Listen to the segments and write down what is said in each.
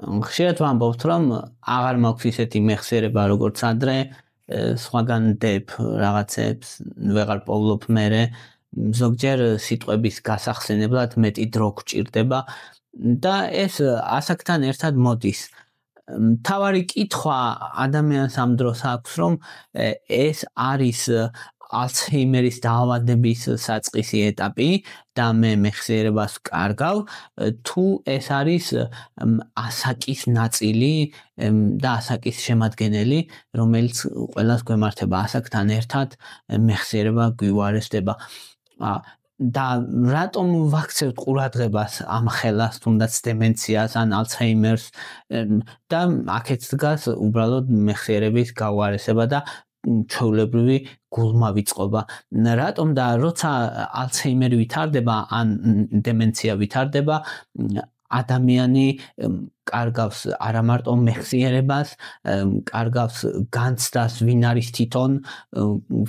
ხშირად ვამბობთ, რომ აღარ მაქვს ისეთი მეხსიერება, როგორც ადრე, სხვაგან დებ რაღაცებს, ვეღარ პოვლობ მერე, ზოგჯერ სიტყვების გასახსენებლად მეტი დრო გჭირდება და ეს ასაკთან ერთად მოდის. მთავარი კითხვა ადამიანს ამ დროს აქვს, რომ ეს არის ალცჰეიმერის დაავადების საწყისი ეტაპი და მე მეხსიერებას ვკარგავ, თუ ეს არის ასაკის ნაწილი და ასაკის შემადგენელი, რომელიც ყველას გვემართება ასაკთან ერთად მეხსიერება გვიუარესდება. და რატომ ვაქცევთ ყურადღებას ამ ხელას, თუნდაც დემენციას ან ალცჰეიმერს და აქეთ დგას უბრალოდ მეხსიერების გაუარესება და ჩვეულებრივი გულმავიწყობა. რატომ და როცა ალცჰეიმერი ვითარდება ან დემენცია ვითარდება, ადამიანი კარგავს არა მარტო მეხსიერებას, კარგავს განცდას, ვინ არის თვითონ,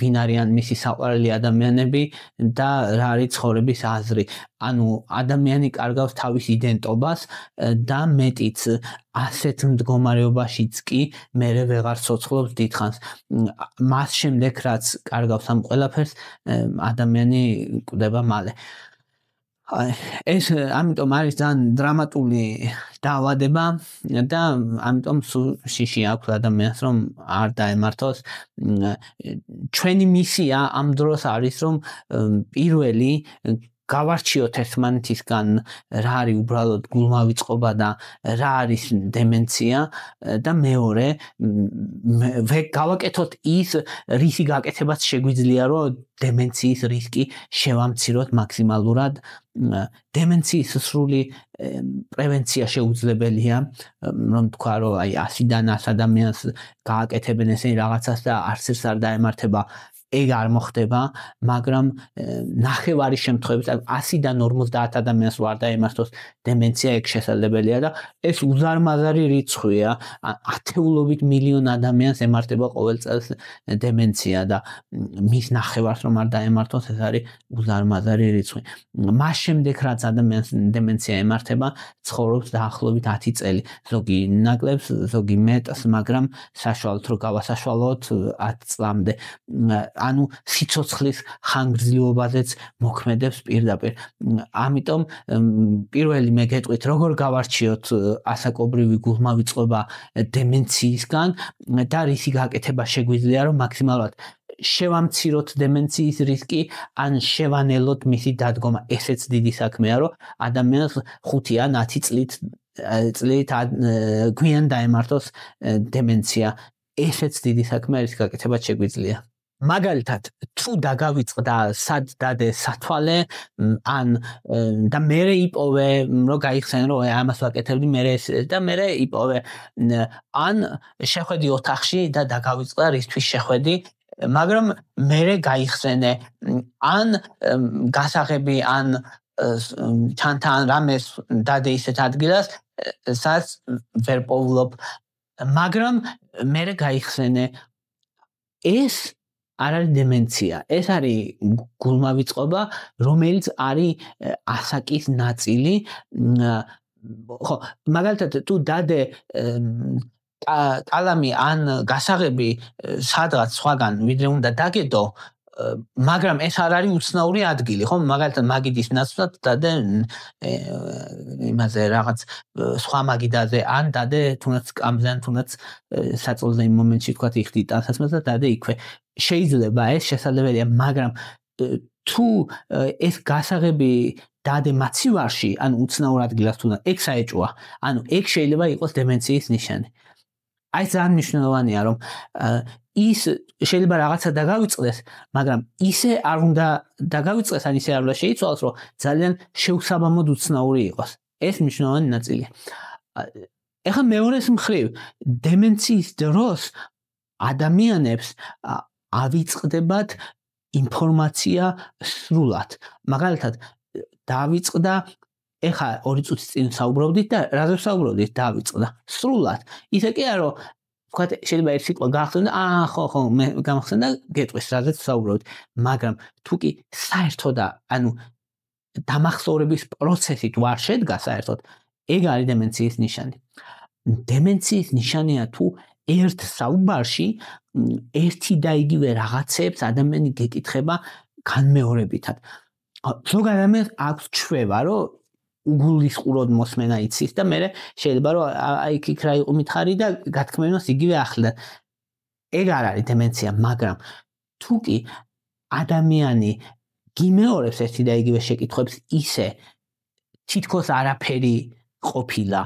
ვინ არიან მისი საყვარელი ადამიანები და რა არის ცხოვრების აზრი. ანუ ადამიანი კარგავს თავის იდენტობას და მეტიც ასეთ მდგომარეობაშიც კი მერე ვეღარ ცოცხლობს დიდხანს. მას შემდეგ რაც კარგავს ამ ყველაფერს, ადამიანი კვდება მალე. ეს ამიტომ არის ძალიან დრამატული დაავადება და ამიტომ შიში აქვს ადამიანს რომ არ დაემართოს. ჩვენი მისია ამ დროს არის რომ პირველი გავარჩიოთ ერთმანეთისგან რა არის უბრალოდ გულმავიწყობა და რა არის დემენცია და მეორე გავაკეთოთ ის რისი გაკეთებაც შეგვიძლია რომ დემენციის რისკი შევამციროთ მაქსიმალურად. დემენციის სრული პრევენცია შეუძლებელია, რომ თქვა რომ აი 100-დან 100 ადამიანს გააკეთებენ ესენი რაღაცას და არც ერთს არ დაემართება, ეგ არ მოხდება, მაგრამ ნახევარი შემთხვევებით 100-დან 50 ადამიანს ვარ დაემართოს დემენცია, ეგ შესაძლებელია და ეს უზარმაზარი რიცხვია, ათეულობით მილიონ ადამიანს ემართება ყოველ წელს დემენცია და მის ნახევარს რომ არ დაემართოს, ეს არის უზარმაზარი რიცხვი. მას შემდეგ რაც ადამიანს დემენცია ემართება, ცხოვრობს დაახლოებით 10 წელი, ზოგი ნაკლებს, ზოგი მეტს, მაგრამ საშუალოდ რო გავასაშუალოთ 10 წლამდე. ანუ სიცოცხლის ხანგრძლივობაზეც მოქმედებს პირდაპირ. ამიტომ პირველი მე გეტყვით, როგორ გავარჩიოთ ასაკობრივი გულმავიწყობა დემენციისგან და რისი გაკეთება შეგვიძლია რომ მაქსიმალურად შევამციროთ დემენციის რისკი ან შევანელოთ მისი დადგომა. ესეც დიდი საქმეა, რომ ადამიანს 5 ან 10 წლით გვიან დაემართოს დემენცია. ესეც დიდი საქმეა, რის გაკეთება შეგვიძლია. მაგალითად, თუ დაგავიწყდა სად დადე სათვალე ან და მერე იპოვე, რომ გაიხსენ რომ ამას ვაკეთებდი, მერე ეს და მერე იპოვე, ან შეხვედი ოთახში და დაგავიწყდა რისთვის შეხვედი, მაგრამ მერე გაიხსენე, ან გასაღები ან ჩანთა ან რამეს დადე ისეთ ადგილას, სადაც ვერ პოვლობ, მაგრამ მერე გაიხსენე. ეს არ არის დემენცია, ეს არის გულმავიწყობა, რომელიც არის ასაკის ნაწილი. ხო, მაგალითად, თუ დადე ტალამი ან გასაღები სადღაც სხვაგან, ვიდრე უნდა დაგედო, მაგრამ ეს არ არის უცნაური ადგილი, ხო? მაგალითად, მაგიდის ნაცვლად დადე იმაზე რაღაც სხვა მაგიდაზე, ან დადე თუნდაც სკამზე, ან თუნდაც საწოლზე იმ მომენტში თქვათ იხდი ტანსაცმელს და დადე იქვე. შეიძლება ეს შესაძლებელია, მაგრამ თუ ეს გასაღები დადე მაცივარში, ან უცნაურ ადგილას თუნდაც ეგ საეჭვოა, ანუ ეგ შეიძლება იყოს დემენციის ნიშანი. აი ძალიან მნიშვნელოვანია, რომ ის შეიძლება რაღაცა დაგავიწყდეს, მაგრამ ისე არ უნდა დაგავიწყდეს, ან ისე არ უნდა შეიცვალოს, რომ ძალიან შეუსაბამოდ უცნაური იყოს. ეს მნიშვნელოვანი ნაწილია. ეხლა მეორეს მხრივ, დემენციის დროს ადამიანებს ავიწყდებათ ინფორმაცია სრულად. მაგალითად, დავიწყდა ეხლა 2 წუთის წინ საუბრობდით და რაზე საუბრობდით? დავიწყდა სრულად. ისე კი არა, რომ თქვათ შეიძლება ერთ სიტყვა გაახსენო და ხო, მე გამახსენდა გეტყვის რაზეც საუბრობთ, მაგრამ თუ კი საერთოდ ანუ დამახსოვრების პროცესით ვარ შედგა საერთოდ, ეგ არის დემენციის ნიშანი. დემენციის ნიშანია თუ ერთ საუბარში ერთი და იგივე რაღაცებს ადამიანი გეკითხება განმეორებითად. ზოგ ადამიანს აქვს ჩვევა, რომ უგულისხმურად მოსმენა იცის და მე შეიძლება რომ აი იქ რა იყო მითხარი და გათქმევინოს იგივე ახლდა. ეგ არ არის დემენცია, მაგრამ თუ კი ადამიანი გიმეორებს ერთი და იგივე შეკითხვებს ისე თითქოს არაფერი ყოფილა,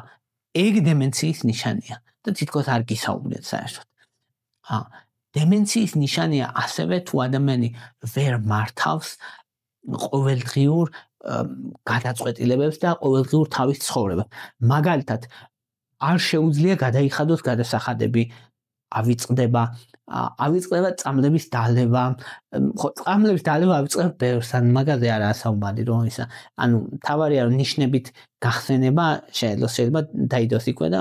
ეგ დემენციის ნიშანია და თითქოს არ გისაუბრეთ საერთოდ. დემენციის ნიშანია ასევე თუ ადამიანი ვერ მართავს ყოველდღიურ გადაწყვეტილებებს და ყოველდღიურ თავის ცხოვრებას. მაგალითად, არ შეუძლია გადაიხადოს გადასახადები, ავიწყდება წამლების დალევა, ხო, წამლების დალევა ავიწყდება ბევრს, ან მაგაზე არაა საუბარი, რომ ისა, ანუ თავარია რომ ნიშნებით გახსენება შეიძლება დაიდოს იქვე და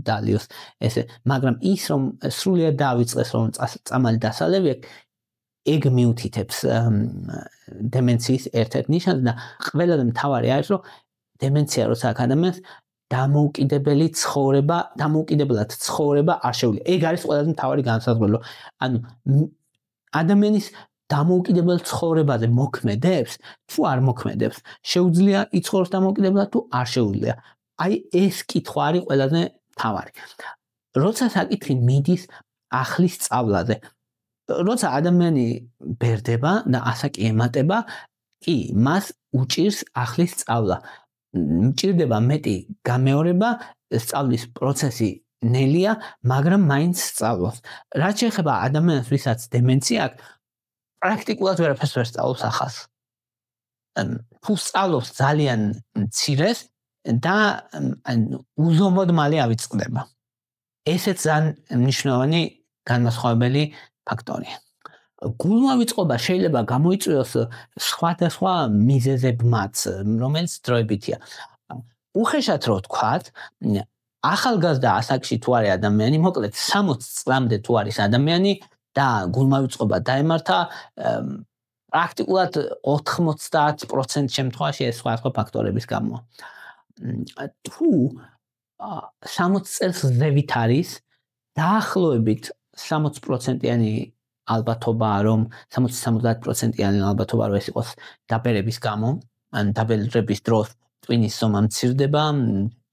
დალიოს ესე, მაგრამ ის რომ სრულიად დაავიწყეს რომ წამალი დასალევი ეგ მიუთითებს დემენციის ერთ-ერთ ნიშანს და ყველაზე მთავარი არის რომ დემენცია როცა აქვს ადამიანს დამოუკიდებლად ცხოვრება არ შეუძლია. ეგ არის ყველაზე მთავარი განსაზღვრელი. ანუ ადამიანის დამოუკიდებელ ცხოვრებაზე მოქმედებს, თუ არ მოქმედებს, შეუძლია იცხოვროს დამოუკიდებლად თუ არ შეუძლია. აი ეს კითხვა არის ყველაზე მთავარი. როცა საკითხი მიდის ახლის სწავლაზე, როცა ადამიანი ბერდება და ასაკი ემატება, კი, მას უჭირს ახლის სწავლა. მჭირდება მეტი გამეორება, სწავლის პროცესი ნელია, მაგრამ მაინც სწავლობს. რაც შეეხება ადამიანს, ვისაც დემენცია აქვს, პრაქტიკულად ვერაფერს ვერ სწავლობს ახალს. თუ სწავლობს ძალიან მცირეს და უზომოდ მალე ავიწყდება. ესეც ძალიან მნიშვნელოვანი განმასხვავებელი ფაქტორია. გულმავიწყობა შეიძლება გამოიწვიოს სხვადასხვა მიზეზებმაც, რომელიც დროებითია. უხეშად რო ვთქვათ, ახალგაზრდა ასაკში თუ არის ადამიანი, მოკლედ 60 წლამდე თუ არის ადამიანი და გულმავიწყობა დაემართა, პრაქტიკულად 90% შემთხვევაში ეს სხვადასხვა ფაქტორების გამო. თუ 60 წელს ზევით არის, დაახლოებით 60%-იანი ალბათობაა რომ 60-70%-იანი ალბათობაა რომ ეს იყოს დაბერების გამო, ან დაბერების დროს ტვინის ზომა მცირდება,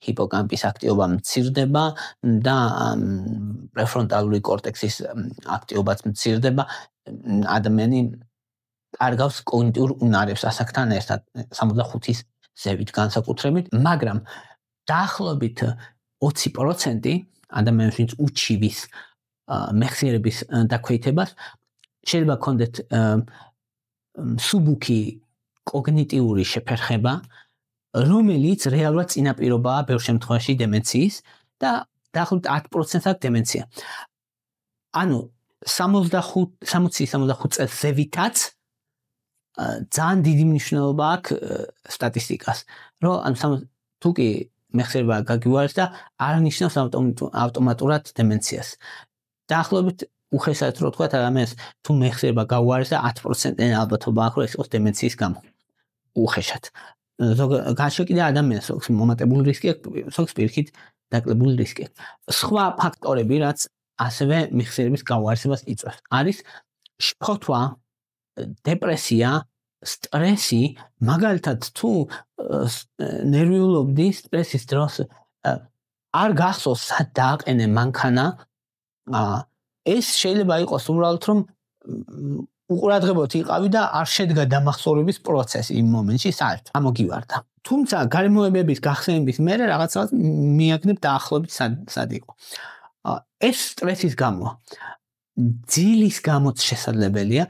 ჰიპოკამპის აქტივობა მცირდება და პრეფრონტალური კორტექსის აქტივობაც მცირდება. ადამიანი კარგავს კოგნიტიურ უნარებს ასაკთან ერთად 65-ის ზევით განსაკუთრებით, მაგრამ დაახლოებით 20% ადამიანს ვინც უჩივის მეხსიერების დაქვეითებას შეიძლება ჰქონდეთ მსუბუქი კოგნიტიური შეფერხება, რომელიც რეალურად წინაპირობაა ბევრ შემთხვევაში დემენციის და დაახლოებით 10%-ს აქვს დემენცია. ანუ 60-65 წელს ზევითაც ძალიან დიდი მნიშვნელობა აქვს სტატისტიკას, რომ ანუ თუ კი მეხსიერება გაგიუარეს და არ ნიშნავს ავტომატურად დემენციას. დაახლოებით უხეშად რო ვთქვათ, ადამიანს თუ მეხსიერება გაუარეს და 10%-იანი ალბათობა აქვს, რომ ეს იყოს დემენციის გამო. უხეშად. გაშეკიდა ადამიანს აქვს მომატებული რისკი აქვს, აქვს პირიქით დაკლებული რისკი. სხვა ფაქტორები, რაც ასევე მეხსიერების გაუარესებას იწვევს, არის შფოთვა, დეპრესია, სტრესი, მაგალითად თუ ნერვიულობდი სტრესის დროს არ გახსოვს სად დააყენე მანქანა, ეს შეიძლება იყოს უბრალოდ რომ უყურადღებოთ იყავი და არ შედგა დამახსოვრების პროცესი იმ მომენტში საერთოდ ამოგივარდა. თუმცა გარემოებების გახსენების მერე რაღაცას მიაგნებ დაახლოებით სად იყო. ეს სტრესის გამო, ძილის გამოც შესაძლებელია.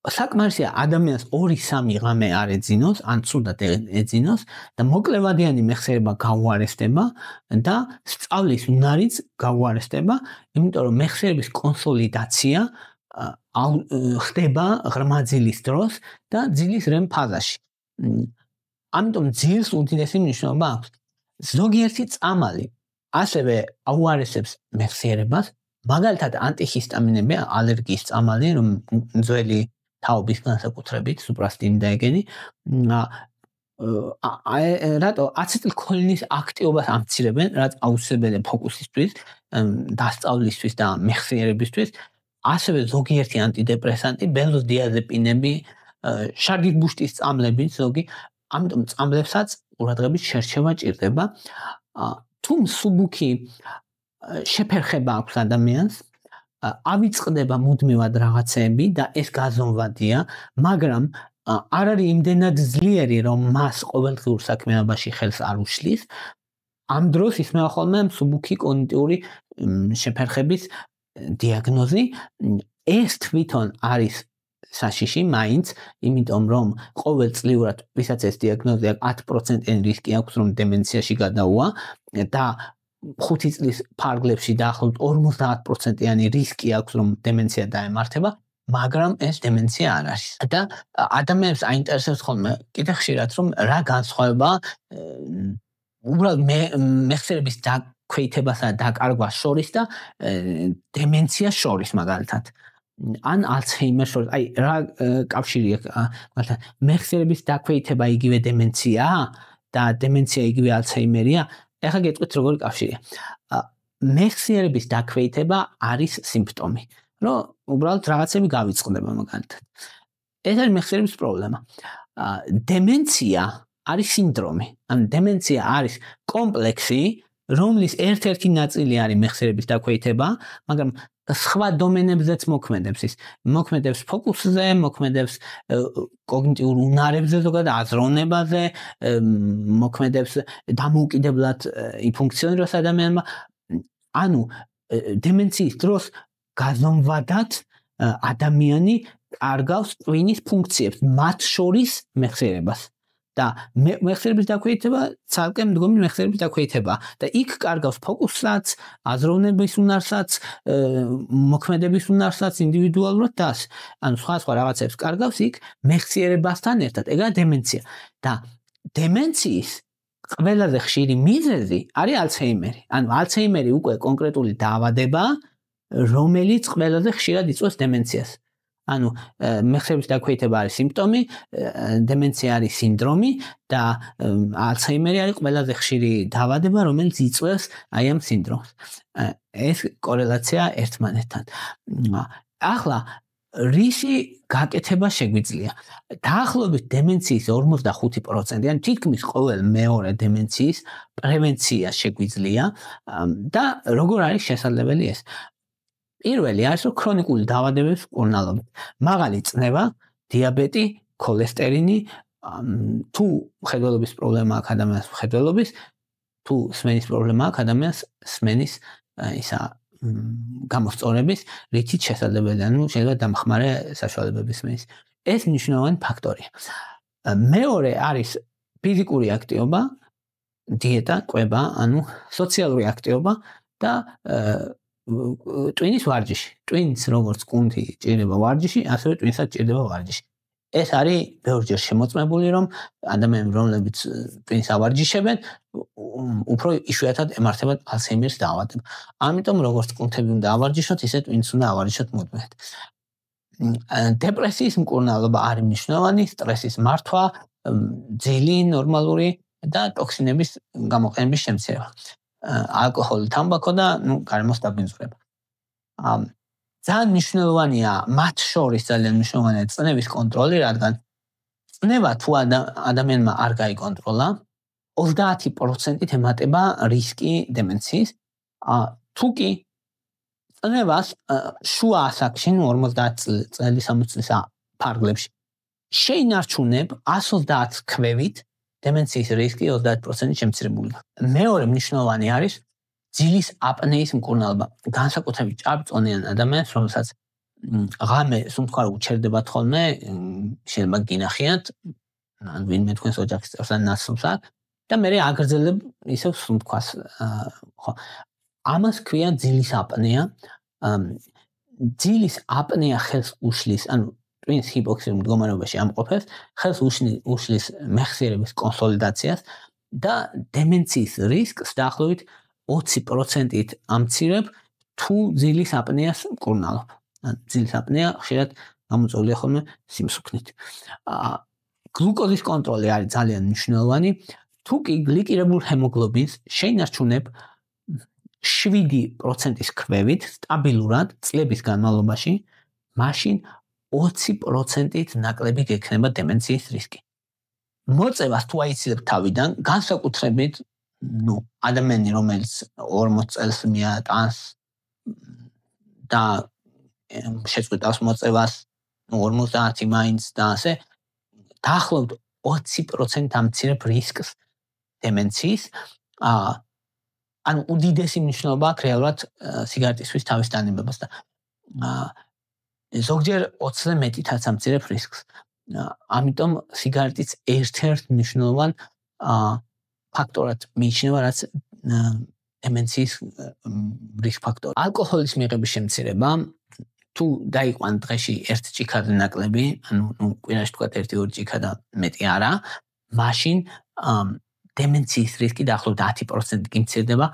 საკმარისია ადამიანს 2-3 ღამე არ ეძინოს, ან ცუდად ეძინოს და მოკლევადიანი მეხსიერება გაუარესდება და სწავლის უნარიც გაუარესდება, იმიტომ რომ მეხსიერების კონსოლიდაცია ხდება ღრმა ძილის დროს და ძილის REM ფაზაში. ამიტომ ძილს უდიდესი მნიშვნელობა აქვს. ზოგიერთი წამალი ასევე აუარესებს მეხსიერებას, მაგალითად ანტიჰისტამინები, ალერგიის წამალი, რომ ძველი თაობის განსაკუთრებით, სუპრასტინი და ეგენი, რატო აცეტილქოლინის აქტივობას ამცირებენ, რაც აუცილებელია ფოკუსისთვის, დასწავლისთვის და მეხსიერებისთვის, ასევე ზოგიერთი ანტიდეპრესანტი, ბენზოდიაზეპინები, შარგიბუშტის წამლები ზოგი, ამიტომ წამლებსაც ყურადღების შერჩევა ჭირდება. თუ მსუბუქი შეფერხება აქვს ადამიანს, ავიწყდება მუდმივად რაღაცები და ეს გაზომვადია, მაგრამ არ არის იმდენად ძლიერი, რომ მას ყოველდღიურ საქმიანობაში ხელს არ უშლის. ამ დროს ისმევა ხოლმე მსუბუქი კოგნიტიური შეფერხების დიაგნოზი. ეს თვითონ არის საშიში მაინც, იმიტომ რომ ყოველწლიურად ვისაც ეს დიაგნოზი აქვს 10%-იანი რისკი აქვს, რომ დემენციაში გადაუვა და 5 წლის ფარგლებში დაახლოებით 50%-იანი რისკი აქვს, რომ დემენცია დაემართება, მაგრამ ეს დემენცია არ არის. და ადამიანებს აინტერესებს ხოლმე კიდე ხშირად, რომ რა განსხვავება უბრალოდ მეხსიერების დაქვეითებასა და დაკარგვას შორის და დემენციას შორის მაგალითად. ან ალცჰეიმერს შორის, აი რა კავშირი აქვს, მაგალითად, მეხსიერების დაქვეითება იგივე დემენციაა და დემენცია იგივე ალცჰეიმერია. ეხლა გეტყვით როგორი კავშირია. მეხსიერების დაქვეითება არის სიმპტომი, რომ უბრალოდ რაღაცები გავიწყდება მაგალითად. ეს არის მეხსიერების პრობლემა. დემენცია არის სინდრომი. ანუ დემენცია არის კომპლექსი, რომლის ერთ-ერთი ნაწილი არის მეხსიერების დაქვეითება, მაგრამ სხვა დომენებზეც მოქმედებს ის. მოქმედებს ფოკუსზე, მოქმედებს კოგნიტიურ უნარებზე, ზოგადად აზროვნებაზე, მოქმედებს დამოუკიდებლად იფუნქციონირებს ადამიანმა. ანუ დემენციის დროს გაზომვადად ადამიანი კარგავს ტვინის ფუნქციებს, მათ შორის მეხსიერებას. და მეხსიერების დაქვეითება ცალკე მდგომი მეხსიერების დაქვეითება და იქ კარგავს ფოკუსაც, აზროვნების უნარსაც, მოქმედების უნარსაც ინდივიდუალურად და ანუ სხვა რაღაცებს კარგავს იქ მეხსიერებასთან ერთად. ეგაა დემენცია. და დემენციის ყველაზე ხშირი მიზეზი არის ალცჰეიმერი. ანუ ალცჰეიმერი უკვე კონკრეტული დაავადებაა, რომელიც ყველაზე ხშირად იწვევს დემენციას. ანუ მეხსიერების დაქვეითება არის სიმპტომი, დემენცია არის სინდრომი და ალცჰეიმერი არის ყველაზე ხშირი დაავადება, რომელიც იწვევს აი ამ სინდრომს. ეს კორელაცია ერთმანეთთან. ახლა რისი გაკეთება შეგვიძლია? დაახლოებით დემენციის 45%, ან თითქმის ყოველ მეორე დემენციის პრევენცია შეგვიძლია და როგორ არის შესაძლებელი ეს? პირველი არის რომ ქრონიკული დაავადებების მკურნალობით. მაღალი წნევა, დიაბეტი, ქოლესტერინი, თუ მხედველობის პრობლემა აქვს ადამიანს მხედველობის, თუ სმენის პრობლემა აქვს ადამიანს სმენის ისა გამოსწორების, რითიც შესაძლებელია, ანუ შეიძლება დამხმარე საშუალებების სმენის. ეს მნიშვნელოვანი ფაქტორია. მეორე არის ფიზიკური აქტივობა, დიეტა, კვება, ანუ სოციალური აქტივობა და ტვინის ვარჯიში. ტვინს როგორც კუნთი ჭირდება ვარჯიში, ასევე ტვინსაც ჭირდება ვარჯიში. ეს არის ბევრჯერ შემოწმებული, რომ ადამიანები, რომლებიც ტვინს ავარჯიშებენ, უფრო იშვიათად ემართებათ ალცჰეიმერის დაავადება. ამიტომ როგორც კუნთები უნდა ავარჯიშოთ, ისე ტვინს უნდა ავარჯიშოთ მუდმივად. დეპრესიის მკურნალობა არის მნიშვნელოვანი, სტრესის მართვა, ძილი ნორმალური და ტოქსინების გამოყენების შემცირება. ალკოჰოლი, თამბაქო და გარემოს დაბინძურება. ძალიან მნიშვნელოვანია მათ შორის ძალიან მნიშვნელოვანია წნევის კონტროლი, რადგან წნევა თუ ადამიანმა არ გაიკონტროლა, 30%-ით ემატება რისკი დემენციის. თუ კი წნევას შუა ასაკში, 50 წელი 60 წლის ფარგლებში შეინარჩუნებ 130 ქვევით დემენციის რისკი 30% შემცირებული. მეორე მნიშვნელოვანი არის ძილის აპნეის მკურნალობა. განსაკუთრებით ჭარბწონიან ადამიანს, რომელსაც ღამე სუნთქვა უჩერდებათ ხოლმე, შეიძლება გინახიათ, ან ვინმე თქვენს ოჯახის წევრთან ნაცნობს აქვს და მე აგრძელებ ისევ სუნთქვას. ხო. ამას ქვია ძილის აპნეა. ძილის აპნეა ხელს უშლის, ანუ ტვინს ჰიპოქსიურ მდგომარეობაში ამყოფებს, ხელს უშლის მეხსიერების კონსოლიდაციას და დემენციის რისკს დაახლოებით 20%-ით ამცირებ, თუ ძილის აპნეას მკურნალობ. ძილის აპნეა ხშირად გამოწვეულია ხოლმე სიმსუქნით. გლუკოზის კონტროლი არის ძალიან მნიშვნელოვანი. თუ კი გლიკირებულ ჰემოგლობინს შეინარჩუნებ 7%-ის ქვევით სტაბილურად წლების განმავლობაში, მაშინ 20%-ით ნაკლები გექნება დემენციის რისკი. მოწევას თუ აიცილებ თავიდან, განსაკუთრებით ადამიანი, რომელიც 40 წელს მიატანს და შეწყვეტავს მოწევას 50 მაინც და ასე, დაახლოებით 20% ამცირებ რისკს დემენციის. ანუ უდიდესი მნიშვნელობა აქვს რეალურად სიგარეტისთვის თავის დანებებას და ზოგჯერ 20-ზე მეტითაც ამცირებ რისკს. ამიტომ სიგარეტიც ერთ-ერთ მნიშვნელოვან ფაქტორად მიიჩნევა, რაც დემენციის რისკ ფაქტორი. ალკოჰოლის მიღების შემცირება, თუ დაიყვან დღეში 1 ჭიქა ნაკლები, ანუ კვირაში თქვა 1-2 ჭიქა და მეტი არა, მაშინ დემენციის რისკი დაახლოებით 10% გიმცირდება.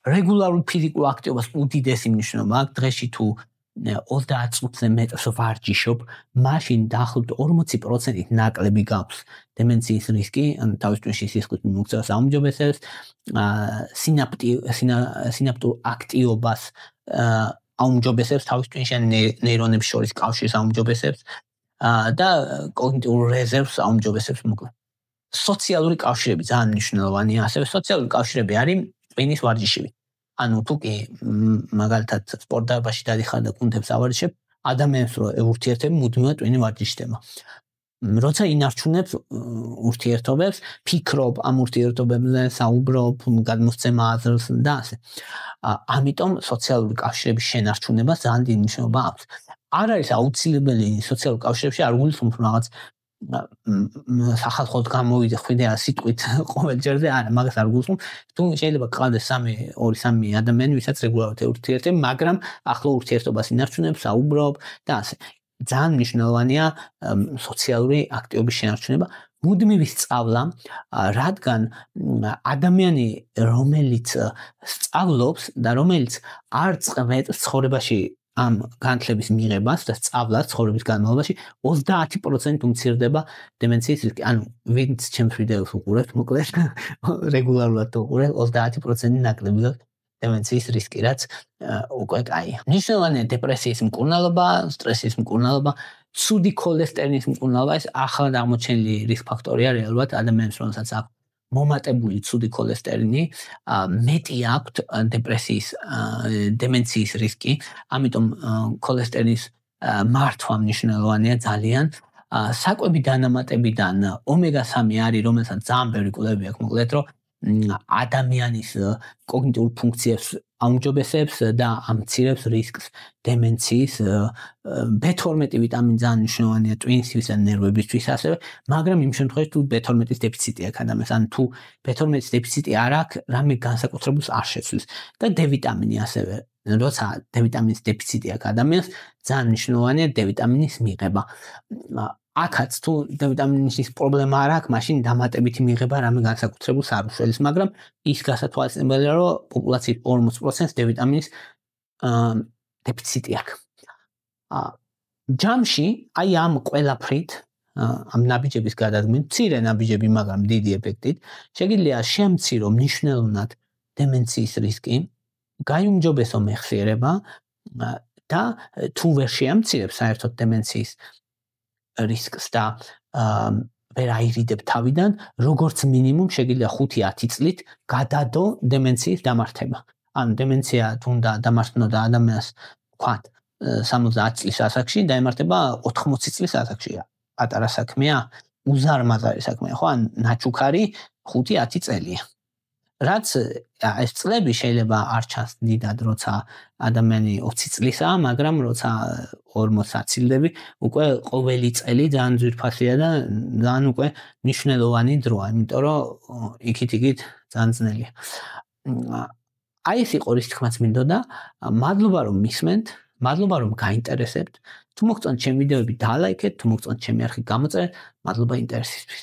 რეგულარულ ფიზიკურ აქტივობას უდიდესი მნიშვნელობა აქვს. დღეში თუ 30 წუთზე მეტს ვარჯიშობ, მაშინ დაახლოებით 40%-ით ნაკლები გაქვს დემენციის რისკი, ანუ თავის ტვინში სისხლის მიმოქცევას აუმჯობესებს, სინაპტურ აქტივობას აუმჯობესებს თავის ტვინში ნეირონების შორის კავშირს აუმჯობესებს და კოგნიტიურ რეზერვს აუმჯობესებს მოკლედ. სოციალური კავშირები ძალიან მნიშვნელოვანია, ასევე სოციალური კავშირები არის ტვინის ვარჯიშები. ანუ თუ კი მაგალითად სპორტ დარბაზში დადიხარ და კუნთებს ავარჯიშებ, ადამიანს რო ურთიერთები მუდმივად ტვინი ვარჯიშდება. როცა ინარჩუნებს ურთიერთობებს, ფიქრობ ამ ურთიერთობებზე, საუბრობ, გადმოსცემა აზრს და ასე. ამიტომ სოციალური კავშირების შენარჩუნება ძალიან დიდი მნიშვნელობა აქვს. არ არის აუცილებელი სოციალურ კავშირებში არ გულისხმობ რაღაც სახალხოდ გამოვიდე ხვიდე სიტყვით ყოველ ჯერზე არა, მაგას არ გულისხმობ. თუ შეიძლება გყავდეს 2-3 ადამიანი, ვისაც რეგულარულად ურთიერთებ, მაგრამ ახლო ურთიერთობას ინარჩუნებ, საუბრობ და ასე. ძალიან მნიშვნელოვანია სოციალური აქტივობის შენარჩუნება, მუდმივი სწავლა, რადგან ადამიანი, რომელიც სწავლობს და რომელიც არ წყვეტს ცხოვრებაში ამ განათლების მიღებას და სწავლას ცხოვრების განმავლობაში 30% უმცირდება დემენციის რისკი. ანუ ვინც ჩემს ვიდეოს უყურებს, მოკლედ რეგულარულად უყურებს 30% ნაკლები დემენციის რისკი, რაც უკვე კაია. მნიშვნელოვანია დეპრესიის მკურნალობა, სტრესის მკურნალობა, ცუდი ქოლესტერინის მკურნალობა, ეს ახლად აღმოჩენილი რისკ ფაქტორია რეალურად ადამიანს, რომელსაც აქვს მომატებული ცუდი ქოლესტერინი, მეტი აქვს დეპრესიის, დემენციის რისკი, ამიტომ ქოლესტერინის მართვა მნიშვნელოვანია ძალიან. საკვები დანამატებიდან ომეგა-3 არის, რომელსაც ძალიან ბევრი კვლევები აქვს, მოკლედ რომ ადამიანის კოგნიტიურ ფუნქციებს აუმჯობესებს და ამცირებს რისკს დემენციის. B12 ვიტამინი ძალიან მნიშვნელოვანია ტვინსის და ნერვებისთვის ასევე, მაგრამ იმ შემთხვევაში თუ B12-ის დეფიციტი აქვს ადამიანს, ან თუ B12-ის დეფიციტი არ აქვს, რამე განსაკუთრებულს არ შეცვლის. და D ვიტამინი ასევე, როცა D ვიტამინის დეფიციტი აქვს ადამიანს, ძალიან მნიშვნელოვანია D ვიტამინის მიღება. აქაც თუ D ვიტამინის პრობლემა არ აქვს, მაშინ დამატებითი მიღება რამე განსაკუთრებულს არ უშველის, მაგრამ ის გასათვალისწინებელია, რომ პოპულაციის 40%-ს D ვიტამინის დეფიციტი აქვს. ჯამში აი ამ ყველაფრით, ამ ნაბიჯების გადადგმით, მცირე ნაბიჯები, მაგრამ დიდი ეფექტით, შეგიძლია შემცირო მნიშვნელოვნად დემენციის რისკი, გაიუმჯობესო მეხსიერება და თუ ვერ შეამცირებს საერთოდ დემენციის რისკს და ვერ აირიდებ თავიდან, როგორც მინიმუმ შეგიძლია 5-10 წლით გადადო დემენციის დამართება. ანუ დემენცია თუნდა დამართნოდა ადამიანს, ვთქვათ, 70 წლის ასაკში, დაემართება 80 წლის ასაკში. პატარა საქმეა, უზარმაზარი საქმეა, ხო? ან ნაჩუქარი 5-10 წელია. რაც ეს წლები შეიძლება არ ჩანს დიდად, როცა ადამიანი 20 წლისაა, მაგრამ როცა 40-ს აცილდები, უკვე ყოველი წელი ძალიან ძვირფასია და ძალიან უკვე მნიშვნელოვანი დროა, იმიტომ რომ იქით-იქით ძალიან ძნელია. აი ეს იყო რის თქმაც მინდოდა, მადლობა რომ მისმენთ, მადლობა რომ გაინტერესებთ. თუ მოგწონთ ჩემი ვიდეოები, დალაიქეთ, თუ მოგწონთ ჩემი არხი, გამოწერეთ. მადლობა ინტერესისთვის.